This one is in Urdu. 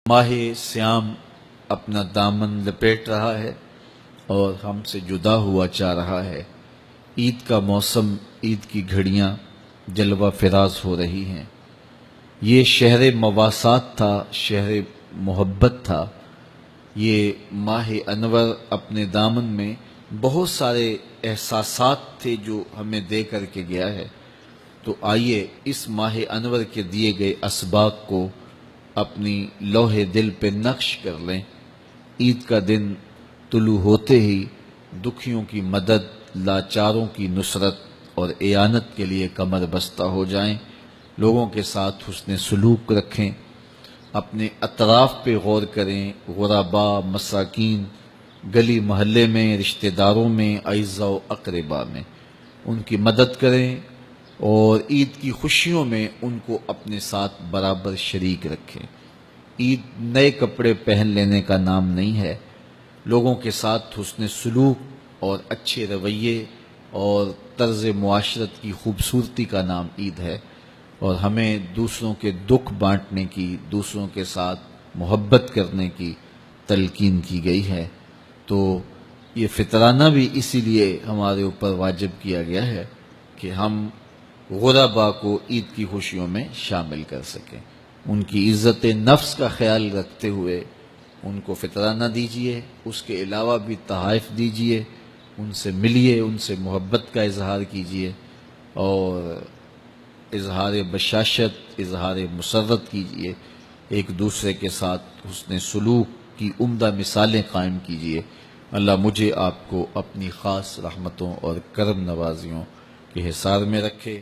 ماہ سیام اپنا دامن لپیٹ رہا ہے اور ہم سے جدا ہوا چاہ رہا ہے۔ عید کا موسم، عید کی گھڑیاں جلوہ فراز ہو رہی ہیں۔ یہ شہر مواسات تھا، شہر محبت تھا۔ یہ ماہ انور اپنے دامن میں بہت سارے احساسات تھے جو ہمیں دے کر کے گیا ہے۔ تو آئیے اس ماہ انور کے دیے گئے اسباق کو اپنی لوح دل پہ نقش کر لیں۔ عید کا دن طلوع ہوتے ہی دکھیوں کی مدد، لاچاروں کی نصرت اور اعانت کے لیے کمر بستہ ہو جائیں۔ لوگوں کے ساتھ حسن سلوک رکھیں، اپنے اطراف پہ غور کریں، غرباء، مساکین، گلی محلے میں، رشتہ داروں میں، اعزاء و اقرباء میں ان کی مدد کریں اور عید کی خوشیوں میں ان کو اپنے ساتھ برابر شریک رکھیں۔ عید نئے کپڑے پہن لینے کا نام نہیں ہے، لوگوں کے ساتھ حسن سلوک اور اچھے رویے اور طرز معاشرت کی خوبصورتی کا نام عید ہے، اور ہمیں دوسروں کے دکھ بانٹنے کی، دوسروں کے ساتھ محبت کرنے کی تلقین کی گئی ہے۔ تو یہ فطرانہ بھی اسی لیے ہمارے اوپر واجب کیا گیا ہے کہ ہم غرباء کو عید کی خوشیوں میں شامل کر سکیں، ان کی عزت نفس کا خیال رکھتے ہوئے ان کو فطرانہ دیجئے، اس کے علاوہ بھی تحائف دیجئے، ان سے ملیے، ان سے محبت کا اظہار کیجئے اور اظہار بشاشت، اظہار مسرت کیجئے، ایک دوسرے کے ساتھ حسن سلوک کی عمدہ مثالیں قائم کیجئے۔ اللہ مجھے آپ کو اپنی خاص رحمتوں اور کرم نوازیوں کے حصار میں رکھے۔